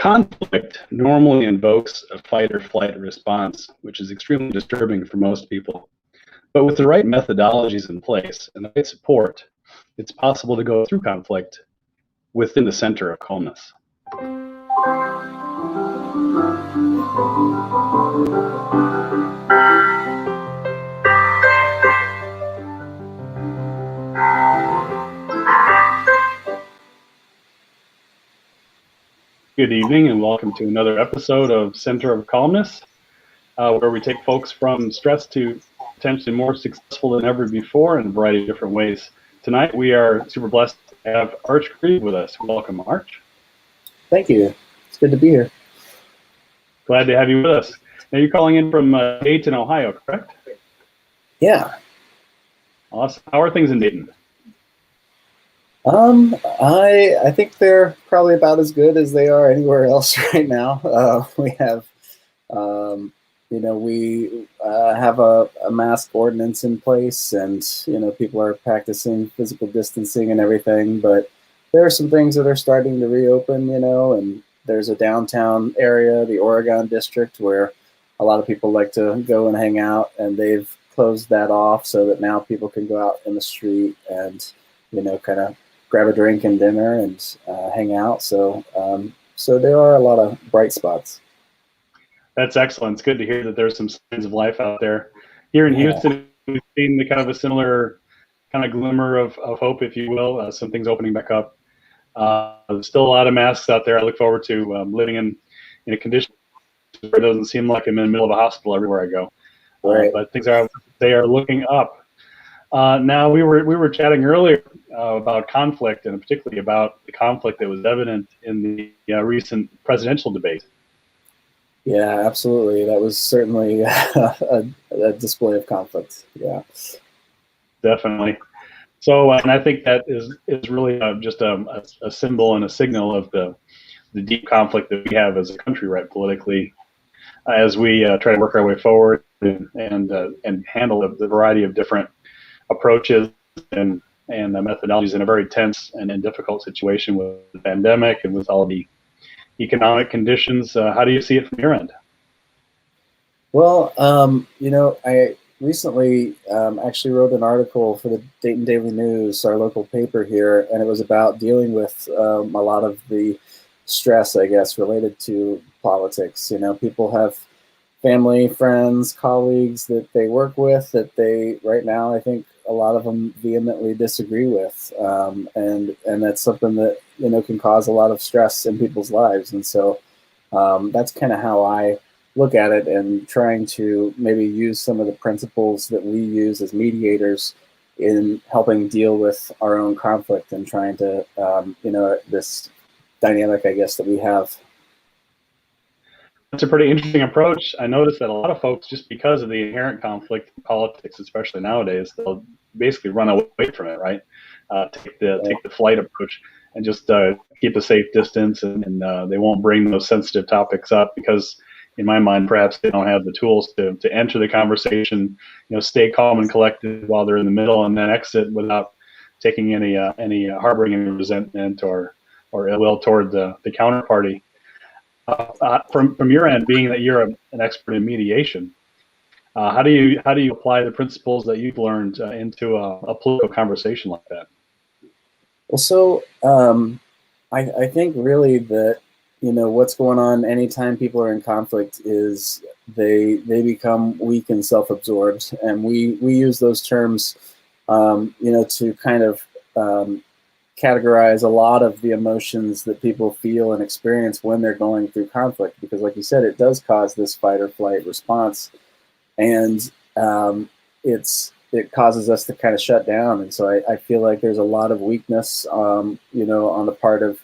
Conflict normally invokes a fight or flight response, which is extremely disturbing for most people. But with the right methodologies in place and the right support, it's possible to go through conflict within the center of calmness. Good evening and welcome to another episode of Center of Calmness, where we take folks from stress to potentially more successful than ever before in a variety of different ways. Tonight we are super blessed to have Arch Creed with us. Welcome, Arch. Thank you. It's good to be here. Glad to have you with us. Now you're calling in from Dayton, Ohio, correct? Yeah. Awesome. How are things in Dayton? I think they're probably about as good as they are anywhere else right now. We have, we have a mask ordinance in place, and people are practicing physical distancing and everything. But there are some things that are starting to reopen, and there's a downtown area, the Oregon district, where a lot of people like to go and hang out, and they've closed that off so that now people can go out in the street and kind of grab a drink and dinner and hang out. So there are a lot of bright spots. That's excellent. It's good to hear that there's some signs of life out there. Here in Houston, we've seen the kind of a similar kind of glimmer of hope, if you will. Some things opening back up. There's still a lot of masks out there. I look forward to living in a condition where it doesn't seem like I'm in the middle of a hospital everywhere I go. Right. But they are looking up. Now we were chatting earlier about conflict, and particularly about the conflict that was evident in the recent presidential debate. Yeah, absolutely. That was certainly a display of conflict. Yeah, definitely. So, and I think that is really just a symbol and a signal of the deep conflict that we have as a country, right, politically, as we try to work our way forward and handle the variety of different approaches and methodologies in a very tense and difficult situation with the pandemic and with all the economic conditions. How do you see it from your end? Well, I recently actually wrote an article for the Dayton Daily News, our local paper here, and it was about dealing with a lot of the stress, I guess, related to politics. People have family, friends, colleagues that they work with that they, right now, I think a lot of them vehemently disagree with. And that's something that, can cause a lot of stress in people's lives. And so that's kind of how I look at it, and trying to maybe use some of the principles that we use as mediators in helping deal with our own conflict and trying to, this dynamic, I guess, that we have. That's a pretty interesting approach. I noticed that a lot of folks, just because of the inherent conflict in politics, especially nowadays, they'll basically run away from it, right? Take the flight approach and just keep a safe distance, and they won't bring those sensitive topics up because, in my mind, perhaps they don't have the tools to enter the conversation, stay calm and collected while they're in the middle, and then exit without taking any harboring any resentment or ill will toward the counterparty. From your end, being that you're an expert in mediation, how do you apply the principles that you've learned into a political conversation like that? Well, so I think really that what's going on anytime people are in conflict is they become weak and self-absorbed, and we use those terms to kind of categorize a lot of the emotions that people feel and experience when they're going through conflict, because like you said, it does cause this fight or flight response, and it causes us to kind of shut down. And so I feel like there's a lot of weakness on the part of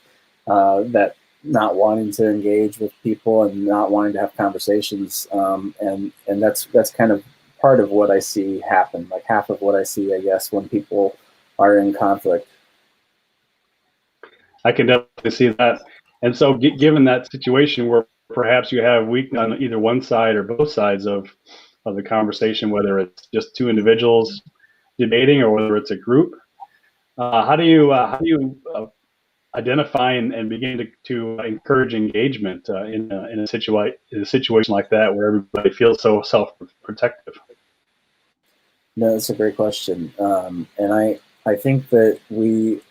that not wanting to engage with people and not wanting to have conversations, and that's kind of part of what I see happen, like half of what I see, I guess, when people are in conflict. I can definitely see that. And so given that situation where perhaps you have weakness on either one side or both sides of the conversation, whether it's just two individuals debating or whether it's a group, how do you identify and begin to encourage engagement in a situation like that where everybody feels so self-protective? No, that's a great question. And I think that we,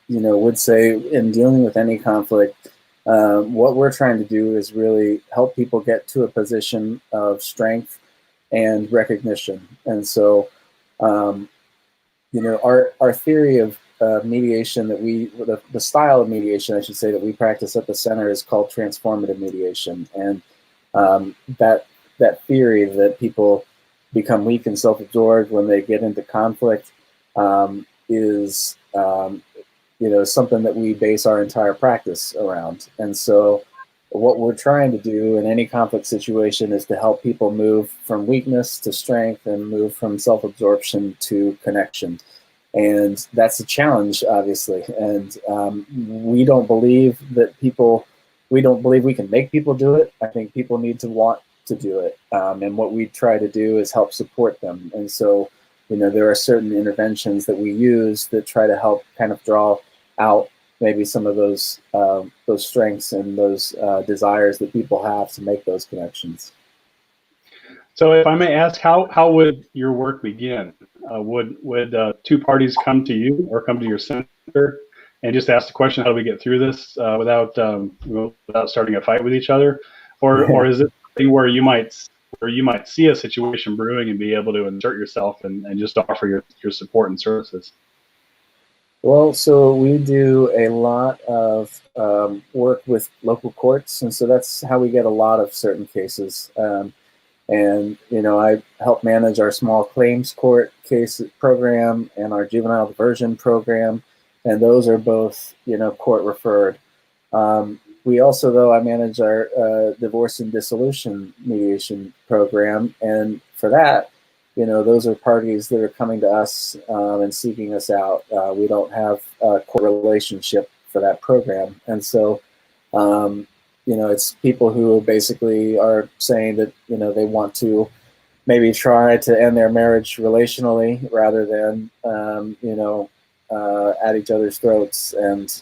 would say in dealing with any conflict, what we're trying to do is really help people get to a position of strength and recognition. And so, um, our theory of mediation the style of mediation, I should say, that we practice at the center is called transformative mediation. And that theory that people become weak and self-absorbed when they get into conflict is something that we base our entire practice around. And so what we're trying to do in any conflict situation is to help people move from weakness to strength and move from self-absorption to connection. And that's a challenge, obviously. And we don't believe we can make people do it. I think people need to want to do it. And what we try to do is help support them. And so, there are certain interventions that we use that try to help kind of draw out maybe some of those strengths and those desires that people have to make those connections. So if I may ask, how would your work begin? Would two parties come to you or come to your center and just ask the question, how do we get through this without starting a fight with each other? Or is it something where you might see a situation brewing and be able to insert yourself and just offer your support and services? Well, so we do a lot of work with local courts, and so that's how we get a lot of certain cases. And I help manage our small claims court case program and our juvenile diversion program, and those are both court referred. We also, though, I manage our divorce and dissolution mediation program, and for that, those are parties that are coming to us and seeking us out. We don't have a court relationship for that program, and so it's people who basically are saying that they want to maybe try to end their marriage relationally rather than at each other's throats and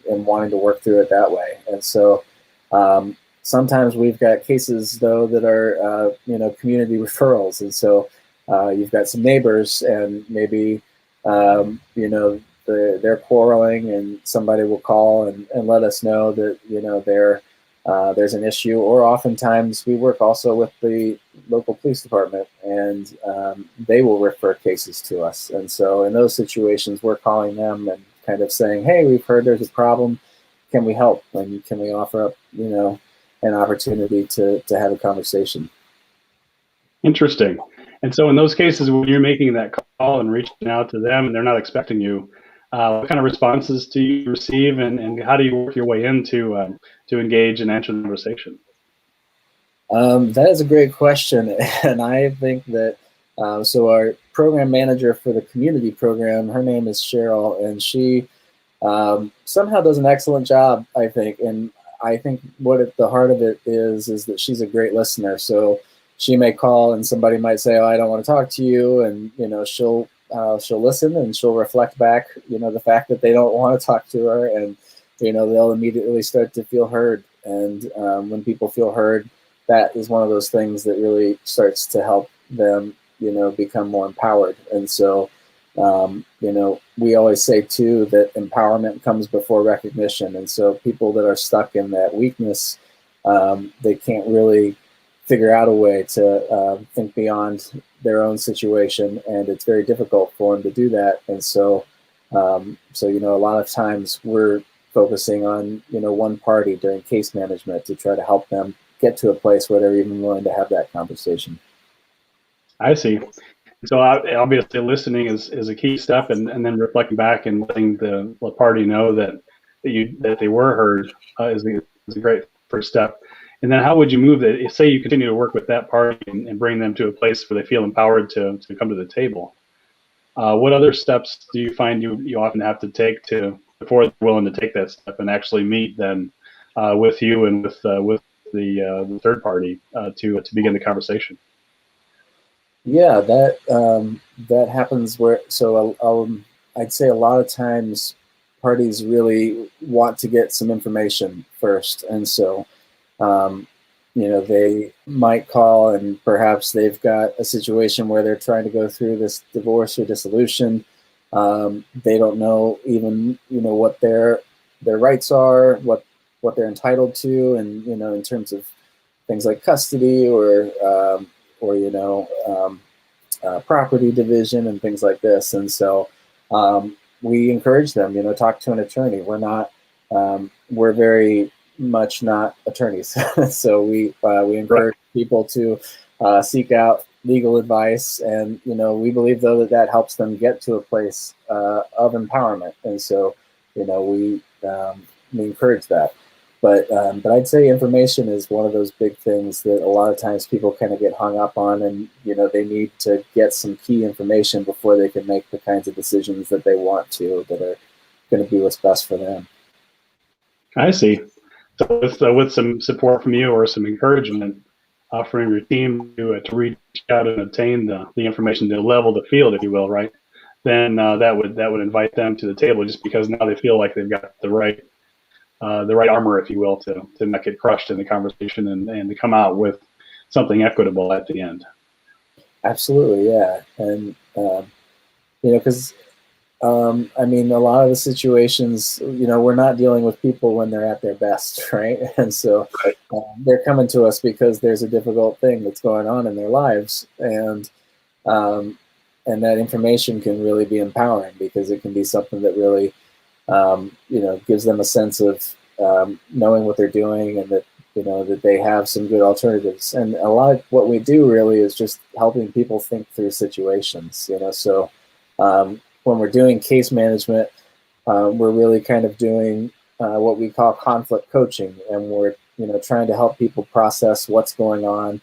wanting to work through it that way. And so sometimes we've got cases though that are community referrals, and so you've got some neighbors and maybe they're quarreling, and somebody will call and let us know that there's an issue. Or oftentimes we work also with the local police department, and they will refer cases to us. And so in those situations, we're calling them and kind of saying, hey, we've heard there's a problem. Can we help? And can we offer up an opportunity to have a conversation? Interesting. And so in those cases, when you're making that call and reaching out to them and they're not expecting you, what kind of responses do you receive, and how do you work your way into to engage and answer the conversation? That is a great question. And I think that, so our program manager for the community program, her name is Cheryl, and she somehow does an excellent job, I think. And I think what at the heart of it is that she's a great listener. So she may call and somebody might say, oh, I don't want to talk to you. And, she'll listen and she'll reflect back, the fact that they don't want to talk to her, and, they'll immediately start to feel heard. And when people feel heard, that is one of those things that really starts to help them, become more empowered. And so, we always say too that empowerment comes before recognition. And so people that are stuck in that weakness, they can't really figure out a way to think beyond their own situation, and it's very difficult for them to do that. And so, a lot of times we're focusing on one party during case management to try to help them get to a place where they're even willing to have that conversation. I see. So obviously listening is a key step, and then reflecting back and letting the party know that they were heard is a great first step. And then how would you move that? Say you continue to work with that party and bring them to a place where they feel empowered to come to the table. What other steps do you find you often have to take before they're willing to take that step and actually meet then with you and with the third party to begin the conversation? Yeah, that happens where. So I'd say a lot of times parties really want to get some information first, and so they might call, and perhaps they've got a situation where they're trying to go through this divorce or dissolution. They don't know even what their rights are, what they're entitled to, and in terms of things like custody or property division and things like this. And so we encourage them, talk to an attorney. We're very much not attorneys. So we encourage people to seek out legal advice. And, we believe, though, that helps them get to a place of empowerment. And so, we encourage that. But I'd say information is one of those big things that a lot of times people kind of get hung up on, and they need to get some key information before they can make the kinds of decisions that they want to, that are going to be what's best for them. I see. So with some support from you or some encouragement, offering your team to reach out and obtain the information to level the field, if you will, right? Then that would invite them to the table, just because now they feel like they've got the right armor, if you will, to not get crushed in the conversation and to come out with something equitable at the end. Absolutely, yeah. And, because, a lot of the situations, we're not dealing with people when they're at their best, right? And so they're coming to us because there's a difficult thing that's going on in their lives. And that information can really be empowering, because it can be something that really gives them a sense of knowing what they're doing, and that that they have some good alternatives. And a lot of what we do really is just helping people think through situations. So when we're doing case management, we're really kind of doing what we call conflict coaching, and we're trying to help people process what's going on,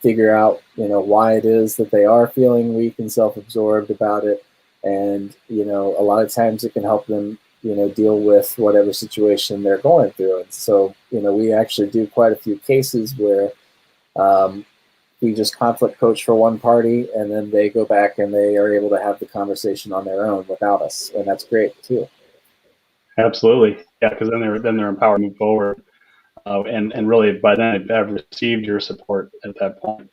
figure out why it is that they are feeling weak and self-absorbed about it. And, a lot of times it can help them, deal with whatever situation they're going through. And so, we actually do quite a few cases where we just conflict coach for one party, and then they go back and they are able to have the conversation on their own without us. And that's great too. Absolutely. Yeah. Because then they're empowered to move forward. And really by then I've received your support at that point.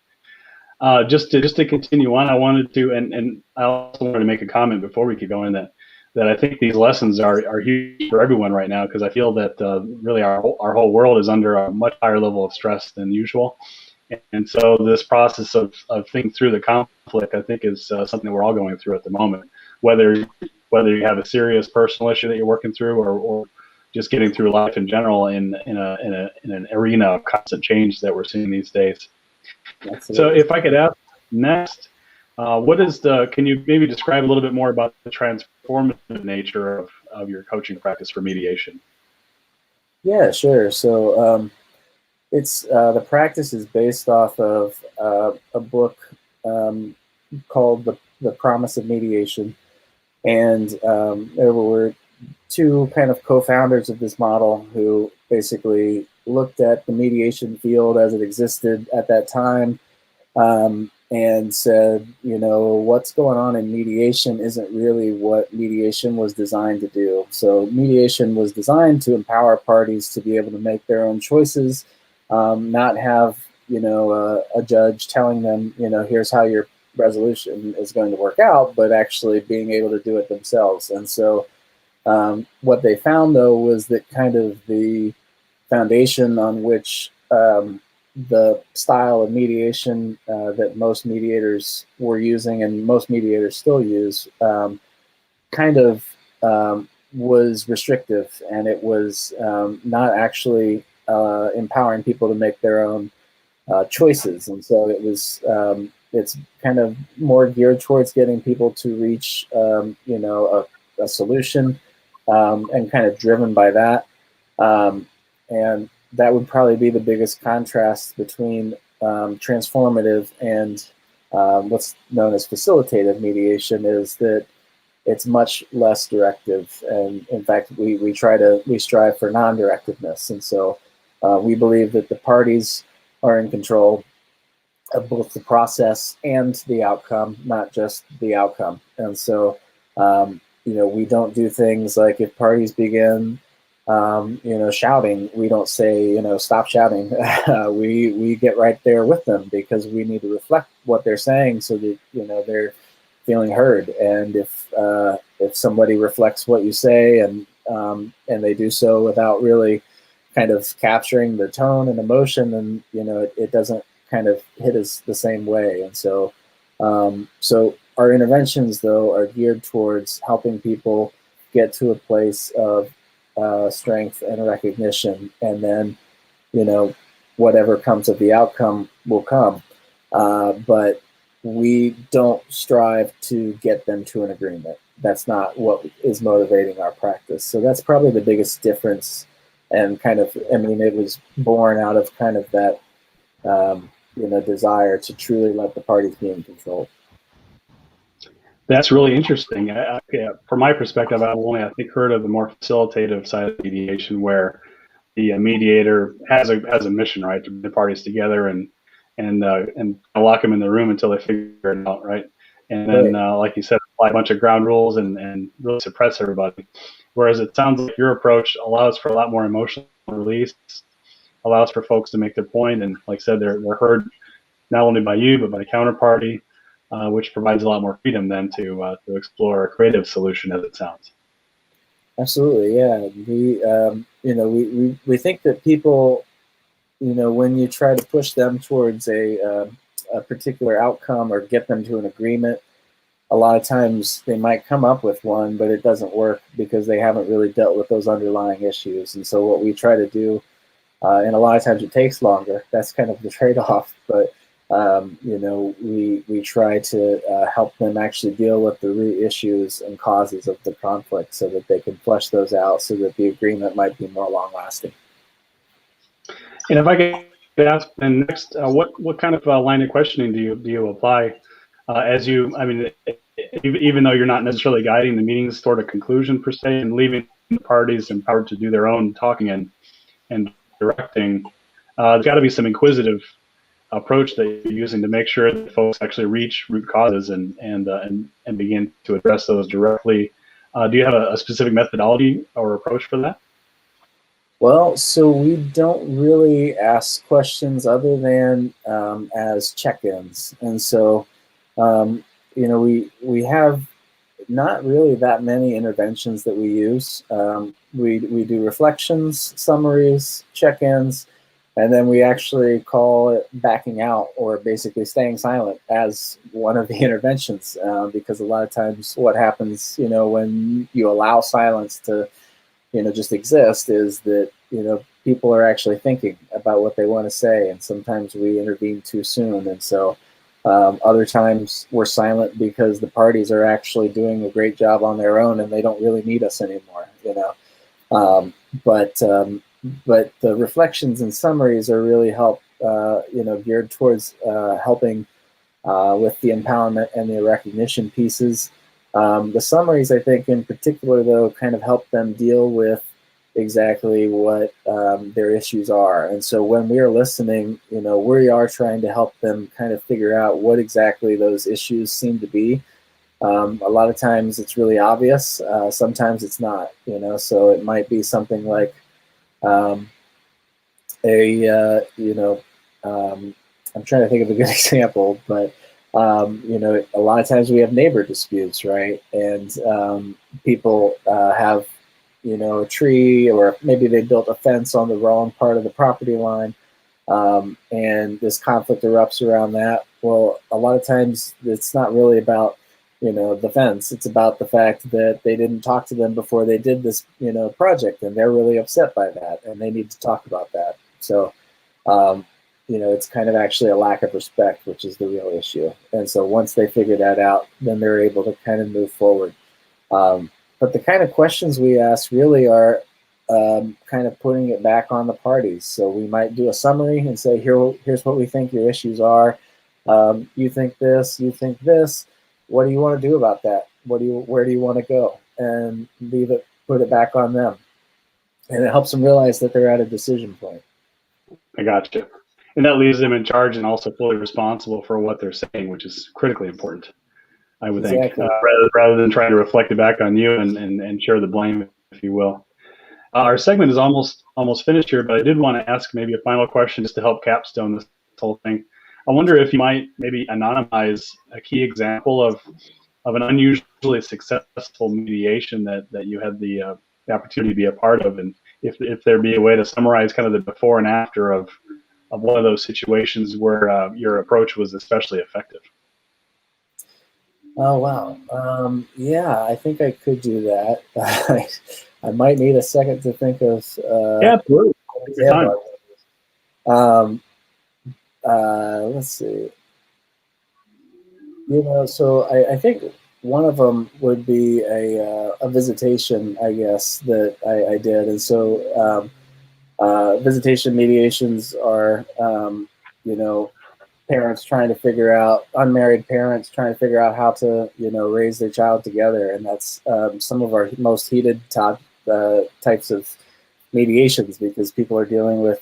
Just to continue on, I wanted to, and I also wanted to make a comment before we keep going, that I think these lessons are huge for everyone right now, because I feel that really our whole world is under a much higher level of stress than usual. And so this process of thinking through the conflict, I think, is something that we're all going through at the moment, whether you have a serious personal issue that you're working through, or just getting through life in general in an arena of constant change that we're seeing these days. Absolutely. So if I could ask next, can you maybe describe a little bit more about the transformative nature of your coaching practice for mediation? Yeah, sure. So it's the practice is based off of a book called The Promise of Mediation. And there were two kind of co-founders of this model who basically looked at the mediation field as it existed at that time, and said, what's going on in mediation isn't really what mediation was designed to do. So mediation was designed to empower parties to be able to make their own choices, not have, a judge telling them, here's how your resolution is going to work out, but actually being able to do it themselves. And so what they found, though, was that kind of the foundation on which the style of mediation that most mediators were using, and most mediators still use, kind of was restrictive, and it was not actually empowering people to make their own choices. And so it was it's kind of more geared towards getting people to reach a solution, and kind of driven by that. And that would probably be the biggest contrast between transformative and what's known as facilitative mediation, is that it's much less directive. And in fact, we strive for non-directiveness. And so we believe that the parties are in control of both the process and the outcome, not just the outcome. And so we don't do things like if parties begin, shouting, we don't say, stop shouting. We get right there with them because we need to reflect what they're saying so that, they're feeling heard. And if somebody reflects what you say and they do so without really kind of capturing the tone and emotion, then, it doesn't kind of hit us the same way. And so our interventions, though, are geared towards helping people get to a place of strength and recognition, and then, whatever comes of the outcome will come. But we don't strive to get them to an agreement. That's not what is motivating our practice. So that's probably the biggest difference. And kind of, it was born out of kind of that, desire to truly let the parties be in control. That's really interesting. From my perspective, I've only, I think, heard of the more facilitative side of mediation, where the mediator has a mission, right, to bring the parties together and lock them in the room until they figure it out, right? And then, like you said, apply a bunch of ground rules and really suppress everybody. Whereas it sounds like your approach allows for a lot more emotional release, allows for folks to make their point, and like I said, they're heard not only by you but by the counterparty, which provides a lot more freedom then to explore a creative solution, as it sounds. Absolutely, yeah. We think that people, when you try to push them towards a particular outcome or get them to an agreement, a lot of times they might come up with one, but it doesn't work because they haven't really dealt with those underlying issues. And so what we try to do, and a lot of times it takes longer, that's kind of the trade-off, but we try to help them actually deal with the root issues and causes of the conflict so that they can flesh those out so that the agreement might be more long-lasting. And if I could ask then next, what kind of line of questioning do you apply as you, even though you're not necessarily guiding the meetings toward a conclusion per se and leaving the parties empowered to do their own talking and directing, there's got to be some inquisitive approach that you're using to make sure that folks actually reach root causes and begin to address those directly. Do you have a specific methodology or approach for that? Well, so we don't really ask questions other than as check-ins, and so we have not really that many interventions that we use. We do reflections, summaries, check-ins, and then we actually call it backing out, or basically staying silent, as one of the interventions, because a lot of times what happens, when you allow silence to, just exist, is that, people are actually thinking about what they want to say, and sometimes we intervene too soon. And so other times we're silent because the parties are actually doing a great job on their own and they don't really need us anymore, But the reflections and summaries are really geared towards helping with the empowerment and the recognition pieces. The summaries, I think, in particular, though, kind of help them deal with exactly what their issues are. And so when we are listening, we are trying to help them kind of figure out what exactly those issues seem to be. A lot of times it's really obvious. Sometimes it's not, so it might be something like I'm trying to think of a good example, but a lot of times we have neighbor disputes, right? And people have, a tree, or maybe they built a fence on the wrong part of the property line, and this conflict erupts around that. Well, a lot of times it's not really about, the fence. It's about the fact that they didn't talk to them before they did this, project, and they're really upset by that, and they need to talk about that. So, it's kind of actually a lack of respect, which is the real issue. And so once they figure that out, then they're able to kind of move forward. But the kind of questions we ask really are kind of putting it back on the parties. So we might do a summary and say, here's what we think your issues are. You think this, you think this. What do you want to do about that? Where do you want to go? And put it back on them. And it helps them realize that they're at a decision point. I gotcha. And that leaves them in charge and also fully responsible for what they're saying, which is critically important. I would think, Exactly. rather than trying to reflect it back on you and share the blame, if you will. Our segment is almost finished here, but I did want to ask maybe a final question just to help capstone this whole thing. I wonder if you might maybe anonymize a key example of an unusually successful mediation that you had the opportunity to be a part of, and if there'd be a way to summarize kind of the before and after of one of those situations where your approach was especially effective. Oh wow. Yeah, I think I could do that. I might need a second to think of Yeah, absolutely. an Take your time. example. Um, let's see. So I think one of them would be a visitation, I guess, that I did. And so visitation mediations are, you know, parents trying to figure out, unmarried parents trying to figure out how to, raise their child together. And that's some of our most heated types of mediations, because people are dealing with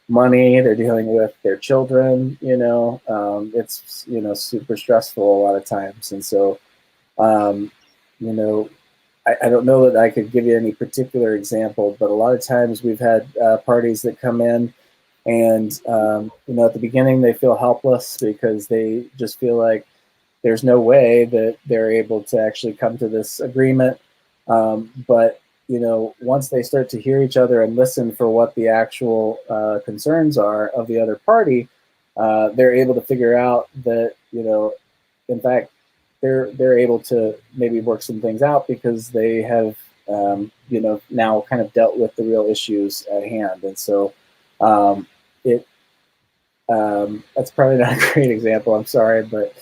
money, they're dealing with their children, it's, super stressful a lot of times. And so, um, you know, I don't know that I could give you any particular example, but a lot of times we've had parties that come in and, at the beginning they feel helpless because they just feel like there's no way that they're able to actually come to this agreement. But once they start to hear each other and listen for what the actual concerns are of the other party, they're able to figure out that in fact, they're able to maybe work some things out because they have now kind of dealt with the real issues at hand. And so it that's probably not a great example. I'm sorry, but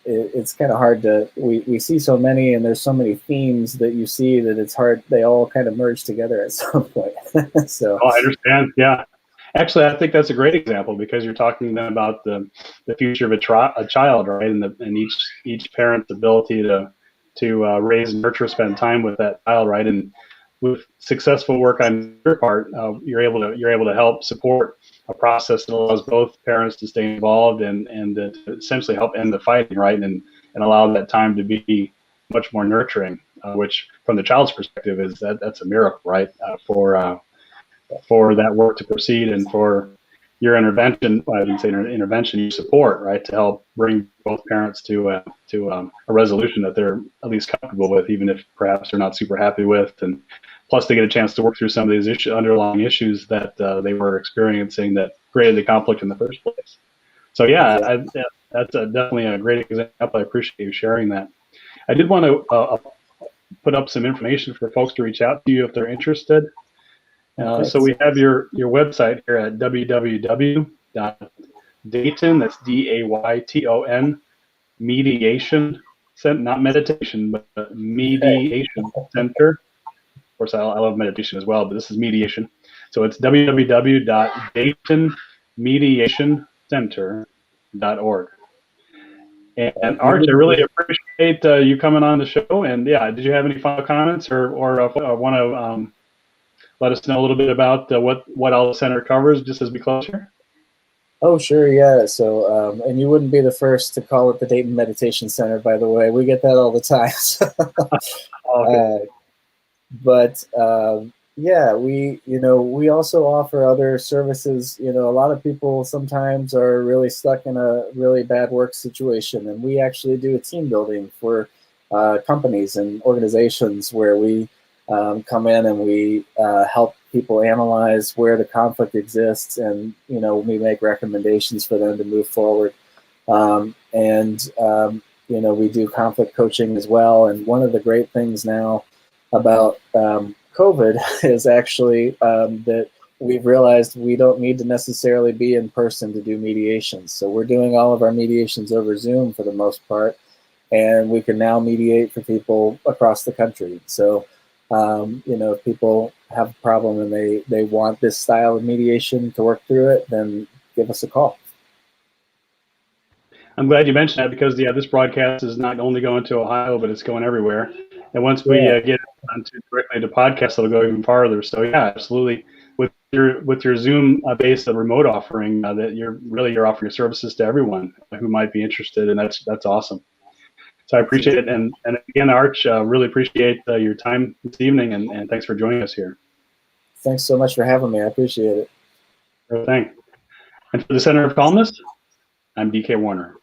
it's kind of hard to. We see so many, and there's so many themes that you see that it's hard. They all kind of merge together at some point. So. Oh, I understand. Yeah. Actually, I think that's a great example because you're talking then about the future of a child, right? And each parent's ability to raise, nurture, spend time with that child, right? And with successful work on your part, you're able to help support a process that allows both parents to stay involved and to essentially help end the fighting, right? And allow that time to be much more nurturing, which from the child's perspective that's a miracle, right? For that work to proceed and for your intervention, I didn't say intervention, your support, right, to help bring both parents to a resolution that they're at least comfortable with, even if perhaps they're not super happy with, and plus they get a chance to work through some of these underlying issues that they were experiencing that created the conflict in the first place. So yeah, that's definitely a great example. I appreciate you sharing that. I did want to put up some information for folks to reach out to you if they're interested. So we have your website here at www.dayton, that's DAYTON, mediation, not meditation, but mediation center. Of course, I love meditation as well, but this is mediation. So it's www.daytonmediationcenter.org. And Arch, I really appreciate you coming on the show. And yeah, did you have any final comments or want to let us know a little bit about what all the center covers just as we close here? Oh, sure, yeah. So, and you wouldn't be the first to call it the Dayton Meditation Center, by the way. We get that all the time. Okay. Yeah, we also offer other services. A lot of people sometimes are really stuck in a really bad work situation, and we actually do a team building for companies and organizations where we come in and we help people analyze where the conflict exists, and we make recommendations for them to move forward. We do conflict coaching as well. And one of the great things now about COVID is actually that we've realized we don't need to necessarily be in person to do mediations. So we're doing all of our mediations over Zoom for the most part, and we can now mediate for people across the country. So if people have a problem and they want this style of mediation to work through it, then give us a call. I'm glad you mentioned that because this broadcast is not only going to Ohio, but it's going everywhere. And once we get onto directly to podcasts, it'll go even farther. So yeah, absolutely. With your Zoom based remote offering, that you're offering your services to everyone who might be interested, and that's awesome. So I appreciate it. And again, Arch, really appreciate your time this evening, and thanks for joining us here. Thanks so much for having me. I appreciate it. Sure thing. And for the Center of Calmness, I'm DK Warner.